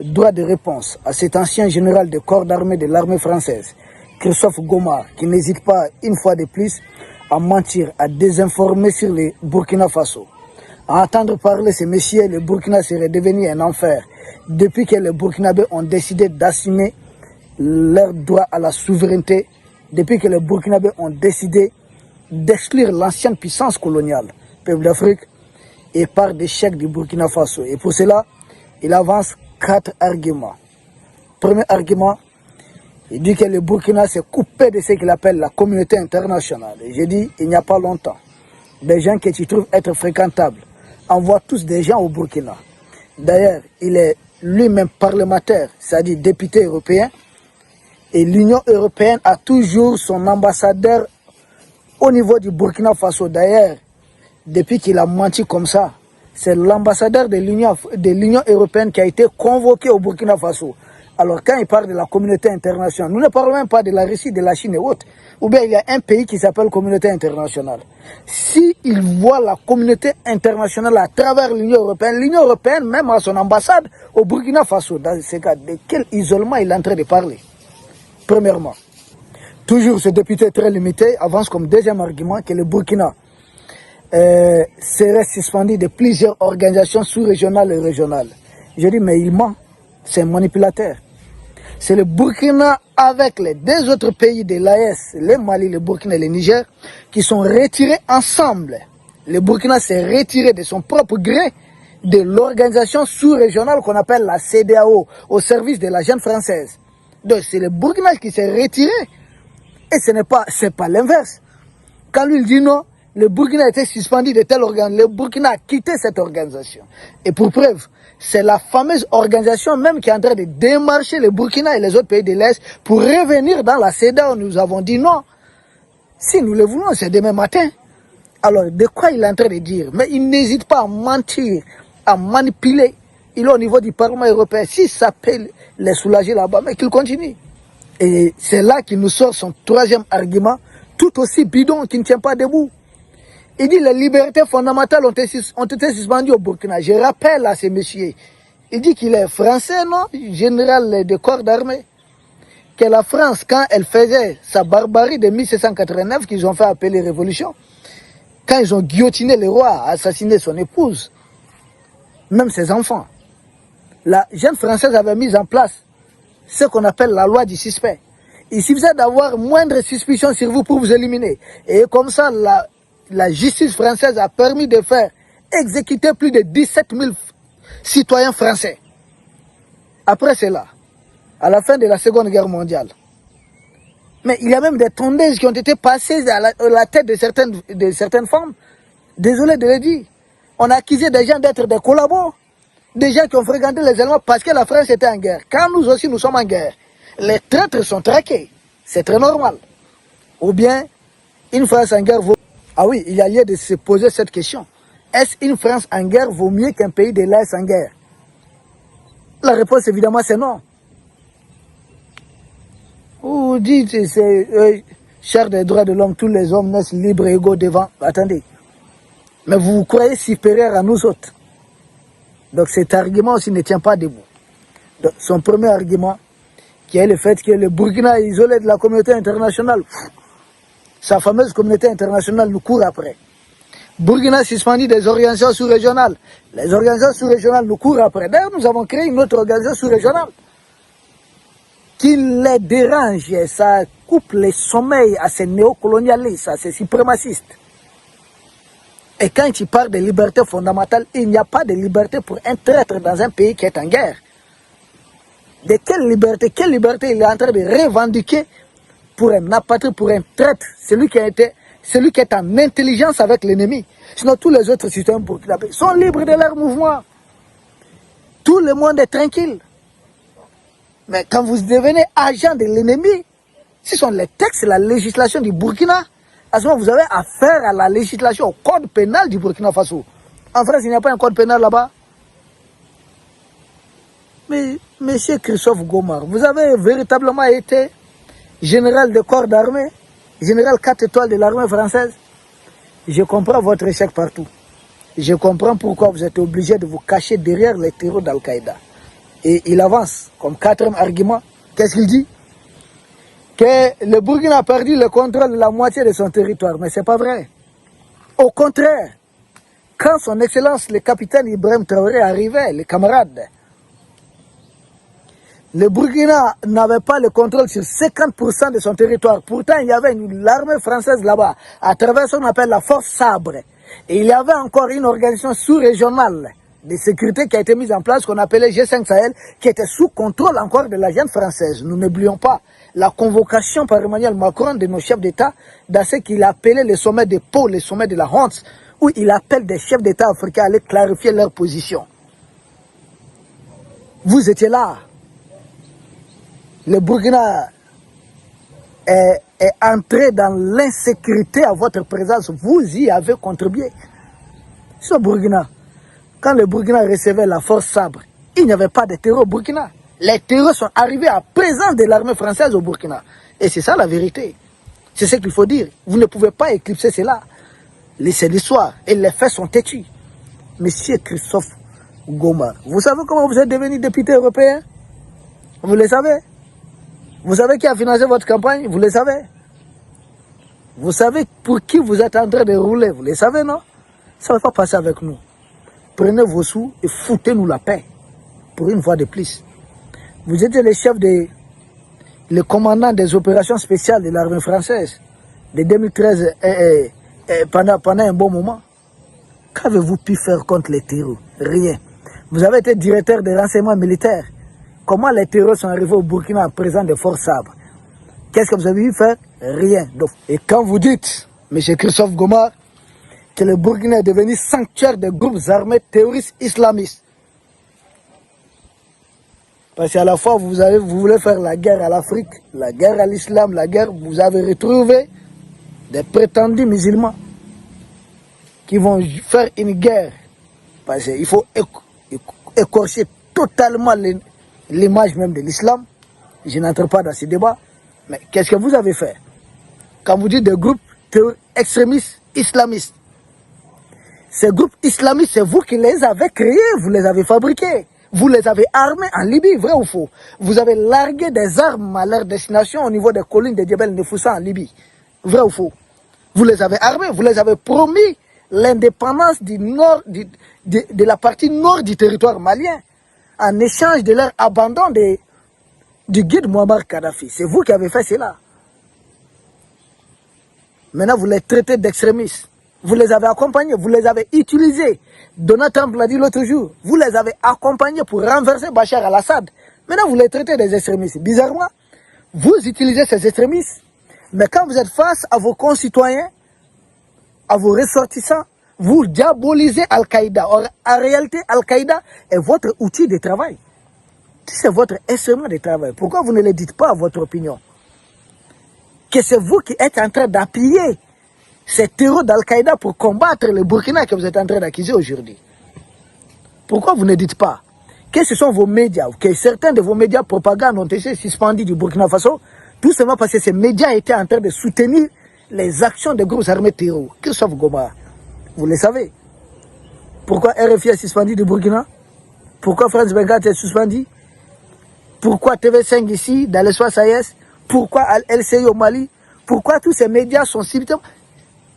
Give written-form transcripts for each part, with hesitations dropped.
Droit de réponse à cet ancien général de corps d'armée de l'armée française, Christophe Gomar, qui n'hésite pas une fois de plus à mentir, à désinformer sur le Burkina Faso. À entendre parler ces messieurs, le Burkina serait devenu un enfer depuis que les Burkinabés ont décidé d'assumer leur droit à la souveraineté, depuis que les Burkinabés ont décidé d'exclure l'ancienne puissance coloniale, peuple d'Afrique, et par des chèques du Burkina Faso. Et pour cela, il avance 4 arguments. Premier argument, il dit que le Burkina s'est coupé de ce qu'il appelle la communauté internationale. Et j'ai dit, il n'y a pas longtemps, des gens que tu trouves être fréquentables envoient tous des gens au Burkina. D'ailleurs, il est lui-même parlementaire, c'est-à-dire député européen, et l'Union européenne a toujours son ambassadeur au niveau du Burkina Faso. D'ailleurs, depuis qu'il a menti comme ça, c'est l'ambassadeur de l'Union européenne qui a été convoqué au Burkina Faso. Alors quand il parle de la communauté internationale, nous ne parlons même pas de la Russie, de la Chine et autres. Ou bien il y a un pays qui s'appelle communauté internationale. S'il voit la communauté internationale à travers l'Union européenne même a son ambassade au Burkina Faso. Dans ce cas, de quel isolement il est en train de parler? Premièrement, toujours ce député très limité avance comme deuxième argument que le Burkina serait suspendu de plusieurs organisations sous-régionales et régionales. Je dis, mais il ment, c'est un manipulateur. C'est le Burkina avec les deux autres pays de l'AES, le Mali, le Burkina et le Niger, qui sont retirés ensemble. Le Burkina s'est retiré de son propre gré de l'organisation sous-régionale qu'on appelle la CEDEAO, au service de la jeune française. Donc c'est le Burkina qui s'est retiré. Et ce n'est pas l'inverse. Quand lui il dit non, le Burkina a été suspendu de telle organisation. Le Burkina a quitté cette organisation. Et pour preuve, c'est la fameuse organisation même qui est en train de démarcher le Burkina et les autres pays de l'Est pour revenir dans la CEDEAO. Nous avons dit non. Si nous le voulons, c'est demain matin. Alors, de quoi il est en train de dire? Mais il n'hésite pas à mentir, à manipuler. Il est au niveau du Parlement européen. Si ça peut les soulager là-bas, mais qu'il continue. Et c'est là qu'il nous sort son troisième argument, tout aussi bidon, qui ne tient pas debout. Il dit que les libertés fondamentales ont été suspendues au Burkina. Je rappelle à ces messieurs, il dit qu'il est français, non? Général de corps d'armée. Que la France, quand elle faisait sa barbarie de 1789, qu'ils ont fait appeler révolution, quand ils ont guillotiné le roi, assassiné son épouse, même ses enfants, la jeune française avait mis en place ce qu'on appelle la loi du suspect. Il suffisait d'avoir moindre suspicion sur vous pour vous éliminer. Et comme ça, la justice française a permis de faire exécuter plus de 17 000 citoyens français. Après cela, à la fin de la Seconde Guerre mondiale, mais il y a même des tondeuses qui ont été passées à la tête de certaines femmes. Désolé de le dire. On a accusé des gens d'être des collabos, des gens qui ont fréquenté les Allemands parce que la France était en guerre. Quand nous aussi nous sommes en guerre, les traîtres sont traqués. C'est très normal. Ou bien, une France en guerre vaut... Ah oui, il y a lieu de se poser cette question. Est-ce une France en guerre vaut mieux qu'un pays de l'Est en guerre? La réponse évidemment c'est non. Vous dites, c'est cher des droits de l'homme, tous les hommes naissent libres et égaux devant. Attendez. Mais vous vous croyez supérieur à nous autres. Donc cet argument aussi ne tient pas debout. Donc, son premier argument, qui est le fait que le Burkina est isolé de la communauté internationale. Sa fameuse communauté internationale nous court après. Burkina suspendu des organisations sous-régionales. Les organisations sous-régionales nous courent après. D'ailleurs, nous avons créé une autre organisation sous-régionale qui les dérange. Ça coupe les sommeils à ces néocolonialistes, à ces suprémacistes. Et quand tu parles de liberté fondamentale, il n'y a pas de liberté pour un traître dans un pays qui est en guerre. De quelle liberté il est en train de revendiquer pour un apatride, pour un traître, celui qui est en intelligence avec l'ennemi. Sinon, tous les autres citoyens burkinabés sont libres de leur mouvement. Tout le monde est tranquille. Mais quand vous devenez agent de l'ennemi, ce sont les textes, la législation du Burkina. À ce moment, vous avez affaire à la législation, au code pénal du Burkina Faso. En France, il n'y a pas un code pénal là-bas. Mais, monsieur Christophe Gomar, vous avez véritablement été général de corps d'armée, général 4 étoiles de l'armée française. Je comprends votre échec partout. Je comprends pourquoi vous êtes obligé de vous cacher derrière les terreaux d'Al-Qaïda. Et il avance comme quatrième argument. Qu'est-ce qu'il dit? Que le Burkina a perdu le contrôle de la moitié de son territoire. Mais ce n'est pas vrai. Au contraire, quand son Excellence, le capitaine Ibrahim Traoré arrivait, les camarades, le Burkina n'avait pas le contrôle sur 50% de son territoire. Pourtant, il y avait l'armée française là-bas, à travers ce qu'on appelle la force Sabre. Et il y avait encore une organisation sous-régionale de sécurité qui a été mise en place, qu'on appelait G5 Sahel, qui était sous contrôle encore de l'agence française. Nous n'oublions pas la convocation par Emmanuel Macron de nos chefs d'État dans ce qu'il appelait le sommet de Pau, le sommet de la honte, où il appelle des chefs d'État africains à aller clarifier leur position. Vous étiez là. Le Burkina est entré dans l'insécurité à votre présence. Vous y avez contribué. Ce Burkina, quand le Burkina recevait la force Sabre, il n'y avait pas de terror au Burkina. Les terroristes sont arrivés à présence de l'armée française au Burkina. Et c'est ça la vérité. C'est ce qu'il faut dire. Vous ne pouvez pas éclipser cela. C'est l'histoire. Et les faits sont têtus. Monsieur Christophe Goma, vous savez comment vous êtes devenu député européen? Vous le savez? Vous savez qui a financé votre campagne? Vous le savez? Vous savez pour qui vous êtes en train de rouler? Vous le savez, non? Ça ne va pas passer avec nous. Prenez vos sous et foutez-nous la paix. Pour une fois de plus. Vous étiez le commandant des opérations spéciales de l'armée française de 2013 pendant un bon moment. Qu'avez-vous pu faire contre les terroristes? Rien. Vous avez été directeur des renseignements militaires. Comment les terroristes sont arrivés au Burkina en présence des forces Sabre? Qu'est-ce que vous avez pu faire? Rien. Et quand vous dites, M. Christophe Goma, que le Burkina est devenu sanctuaire de groupes armés terroristes islamistes, parce qu'à la fois, vous voulez faire la guerre à l'Afrique, la guerre à l'islam, vous avez retrouvé des prétendus musulmans qui vont faire une guerre. Parce qu'il faut écorcher totalement l'image même de l'islam. Je n'entre pas dans ce débat. Mais qu'est-ce que vous avez fait? Quand vous dites des groupes extrémistes islamistes, ces groupes islamistes, c'est vous qui les avez créés, vous les avez fabriqués. Vous les avez armés en Libye, vrai ou faux? Vous avez largué des armes à leur destination au niveau des collines de Djebel Nefoussa en Libye. Vrai ou faux? Vous les avez armés, vous les avez promis l'indépendance de la partie nord du territoire malien en échange de leur abandon du guide Muammar Kadhafi. C'est vous qui avez fait cela. Maintenant, vous les traitez d'extrémistes. Vous les avez accompagnés, vous les avez utilisés. Donald Trump l'a dit l'autre jour. Vous les avez accompagnés pour renverser Bachar al-Assad. Maintenant, vous les traitez des extrémistes. Bizarrement, vous utilisez ces extrémistes, mais quand vous êtes face à vos concitoyens, à vos ressortissants, vous diabolisez Al-Qaïda. Or, en réalité, Al-Qaïda est votre outil de travail. C'est votre instrument de travail. Pourquoi vous ne le dites pas à votre opinion? Que c'est vous qui êtes en train d'appuyer ces terreaux d'Al-Qaïda pour combattre le Burkina que vous êtes en train d'accuser aujourd'hui. Pourquoi vous ne dites pas que ce sont vos médias, que certains de vos médias propagande ont été suspendus du Burkina Faso, tout simplement parce que ces médias étaient en train de soutenir les actions des groupes armés terroristes. Christophe Goma, vous le savez. Pourquoi RFI est suspendu du Burkina? Pourquoi France 24 est suspendu? Pourquoi TV5 ici, dans l'espace AES? Pourquoi LCI au Mali? Pourquoi tous ces médias sont subitement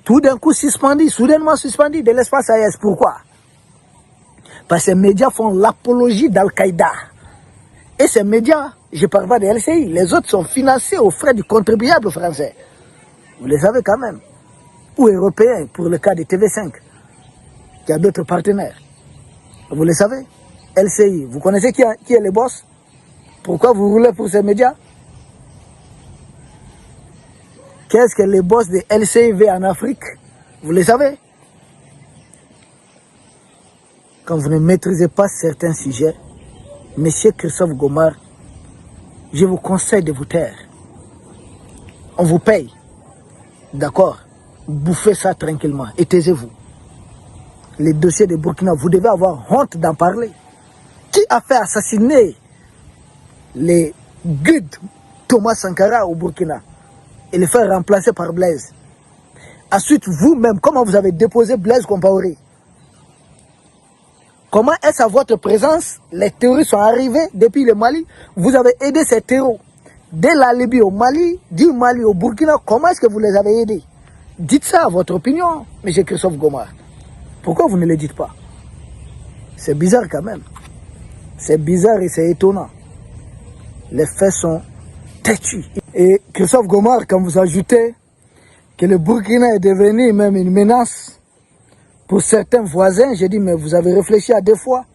tout d'un coup suspendus, soudainement suspendus de l'espace AES? Pourquoi? Parce que ces médias font l'apologie d'Al-Qaïda. Et ces médias, je ne parle pas de LCI, les autres sont financés aux frais du contribuable français. Vous le savez quand même. Ou européens, pour le cas de TV5, qui a d'autres partenaires. Vous le savez. LCI, vous connaissez qui est le boss? Pourquoi vous roulez pour ces médias? Qu'est-ce que le boss de LCI veut en Afrique? Vous le savez? Quand vous ne maîtrisez pas certains sujets, Monsieur Christophe Goma, je vous conseille de vous taire. On vous paye. D'accord? Bouffez ça tranquillement et taisez-vous. Les dossiers de Burkina, vous devez avoir honte d'en parler. Qui a fait assassiner les guides Thomas Sankara au Burkina et le faire remplacer par Blaise? Ensuite, vous-même, comment vous avez déposé Blaise Compaoré? Comment est-ce à votre présence, les terroristes sont arrivés depuis le Mali, vous avez aidé ces terroristes de la Libye au Mali, du Mali au Burkina, comment est-ce que vous les avez aidés? Dites ça à votre opinion, M. Christophe Goma. Pourquoi vous ne le dites pas? C'est bizarre quand même. C'est bizarre et c'est étonnant. Les faits sont têtus. Et Christophe Goma, quand vous ajoutez que le Burkina est devenu même une menace pour certains voisins, j'ai dit, mais vous avez réfléchi à deux fois.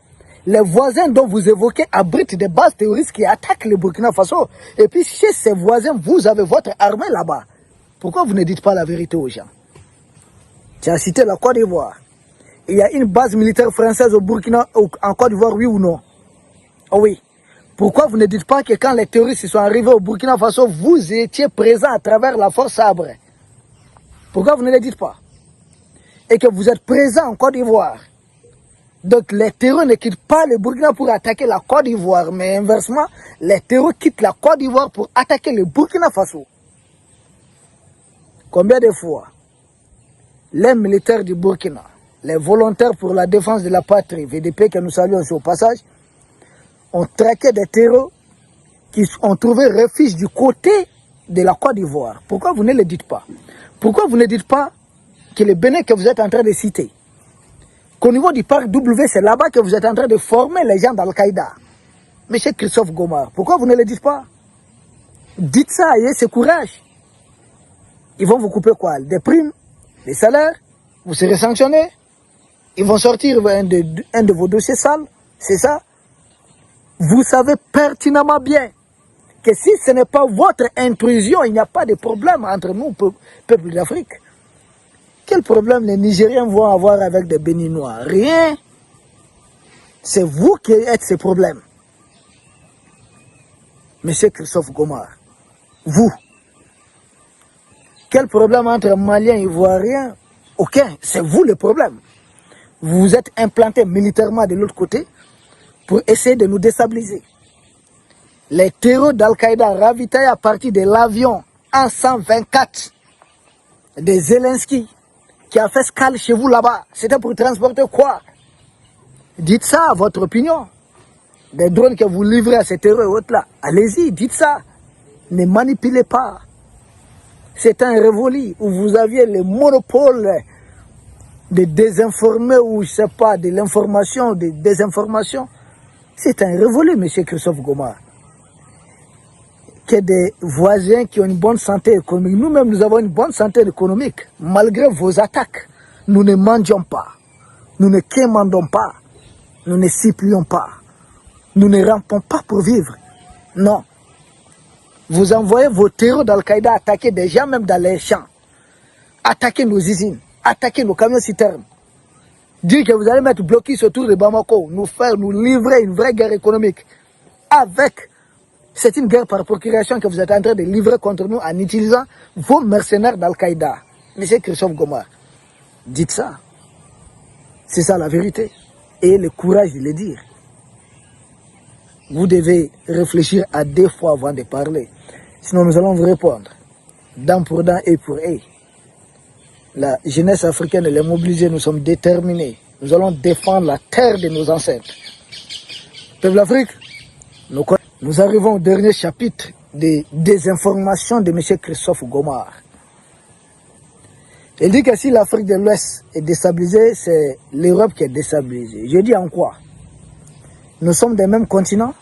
Les voisins dont vous évoquez abritent des bases terroristes qui attaquent le Burkina Faso. Et puis chez ces voisins, vous avez votre armée là-bas. Pourquoi vous ne dites pas la vérité aux gens? Tu as cité la Côte d'Ivoire. Il y a une base militaire française au Burkina, en Côte d'Ivoire, oui ou non? Oh oui. Pourquoi vous ne dites pas que quand les terroristes sont arrivés au Burkina Faso, vous étiez présent à travers la force Sabre? Pourquoi vous ne le dites pas? Et que vous êtes présent en Côte d'Ivoire. Donc les terroristes ne quittent pas le Burkina pour attaquer la Côte d'Ivoire, mais inversement, les terroristes quittent la Côte d'Ivoire pour attaquer le Burkina Faso. Combien de fois les militaires du Burkina, les volontaires pour la défense de la patrie, VDP que nous saluons au passage, ont traqué des terroristes qui ont trouvé refuge du côté de la Côte d'Ivoire? Pourquoi vous ne le dites pas? Pourquoi vous ne dites pas que le Bénin que vous êtes en train de citer, qu'au niveau du parc W, c'est là-bas que vous êtes en train de former les gens d'Al-Qaïda? Monsieur Christophe Goma, pourquoi vous ne le dites pas? Dites ça, ayez ce courage. Ils vont vous couper quoi? Des primes, des salaires, vous serez sanctionné, ils vont sortir un de vos dossiers sales, c'est ça? Vous savez pertinemment bien que si ce n'est pas votre intrusion, il n'y a pas de problème entre nous, peuple d'Afrique. Quel problème les Nigériens vont avoir avec des Béninois? Rien. C'est vous qui êtes ces problèmes. Monsieur Christophe Goma, vous, quel problème entre Maliens et Ivoiriens? Aucun. C'est vous le problème. Vous vous êtes implanté militairement de l'autre côté pour essayer de nous déstabiliser. Les terroristes d'Al-Qaïda ravitaillés à partir de l'avion en 124 de Zelensky qui a fait escale chez vous là-bas. C'était pour transporter quoi? Dites ça à votre opinion. Des drones que vous livrez à ces terroristes là. Allez-y, dites ça. Ne manipulez pas. C'est un révolu où vous aviez le monopole de désinformer ou je sais pas, de l'information, de désinformation. C'est un révolu, M. Christophe Goma. Que des voisins qui ont une bonne santé économique. Nous-mêmes, nous avons une bonne santé économique. Malgré vos attaques, nous ne mendions pas. Nous ne quémandons pas. Nous ne supplions pas. Nous ne rampons pas pour vivre. Non. Vous envoyez vos terroristes d'Al-Qaïda attaquer des gens même dans les champs. Attaquer nos usines. Attaquer nos camions citernes. Dire que vous allez mettre blocus autour de Bamako. Nous livrer une vraie guerre économique. C'est une guerre par procuration que vous êtes en train de livrer contre nous en utilisant vos mercenaires d'Al-Qaïda. Monsieur Christophe Goma, dites ça. C'est ça la vérité. Et le courage de le dire. Vous devez réfléchir à deux fois avant de parler. Sinon nous allons vous répondre. Dent pour dent et pour œil. La jeunesse africaine, elle est mobilisée, nous sommes déterminés. Nous allons défendre la terre de nos ancêtres. Peuple d'Afrique, nous arrivons au dernier chapitre des désinformations de M. Christophe Goma. Il dit que si l'Afrique de l'Ouest est déstabilisée, c'est l'Europe qui est déstabilisée. Je dis en quoi? Nous sommes des mêmes continents?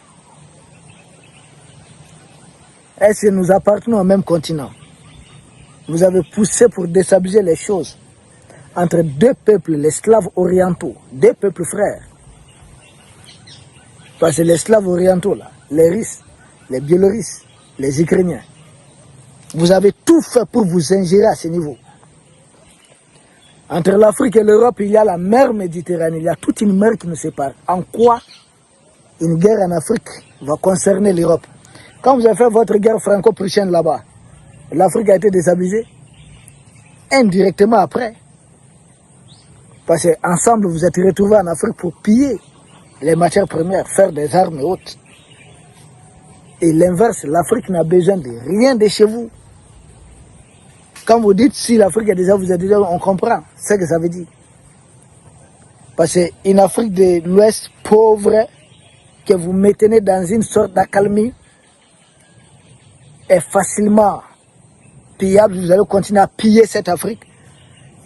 Est-ce que nous appartenons au même continent? Vous avez poussé pour déstabiliser les choses entre deux peuples, les Slaves orientaux, deux peuples frères. Parce que les Slaves orientaux, là, les Russes, les Biélorusses, les Ukrainiens, vous avez tout fait pour vous ingérer à ce niveau. Entre l'Afrique et l'Europe, il y a la mer Méditerranée, il y a toute une mer qui nous sépare. En quoi une guerre en Afrique va concerner l'Europe? Quand vous avez fait votre guerre franco-prussienne là-bas, l'Afrique a été déstabilisée indirectement après. Parce qu'ensemble, vous êtes retrouvés en Afrique pour piller les matières premières, faire des armes et autres. Et l'inverse, l'Afrique n'a besoin de rien de chez vous. Quand vous dites si l'Afrique est déjà, vous êtes déjà, on comprend ce que ça veut dire. Parce qu'une Afrique de l'Ouest pauvre, que vous maintenez dans une sorte d'accalmie, est facilement pillable. Vous allez continuer à piller cette Afrique.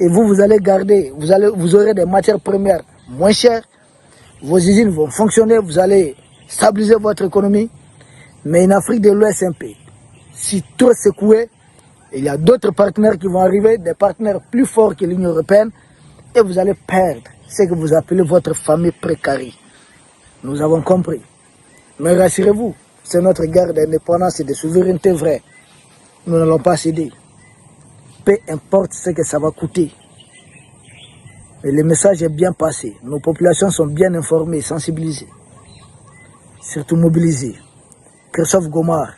Et vous allez garder, vous aurez des matières premières moins chères. Vos usines vont fonctionner, vous allez stabiliser votre économie. Mais une Afrique de l'Ouest, un pays, si trop secoué, il y a d'autres partenaires qui vont arriver, des partenaires plus forts que l'Union européenne, et vous allez perdre ce que vous appelez votre famille précaire. Nous avons compris. Mais rassurez-vous, c'est notre guerre d'indépendance et de souveraineté vraie. Nous n'allons pas céder. Peu importe ce que ça va coûter. Et le message est bien passé. Nos populations sont bien informées, sensibilisées. Surtout mobilisées. Christophe Gomar,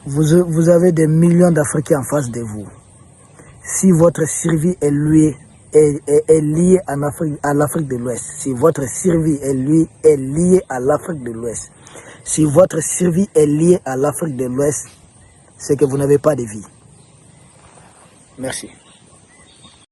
vous avez des millions d'Africains en face de vous. Si votre survie est liée à l'Afrique de l'Ouest, si votre survie est liée à l'Afrique de l'Ouest, si votre survie est liée à l'Afrique de l'Ouest, c'est que vous n'avez pas de vie. Merci.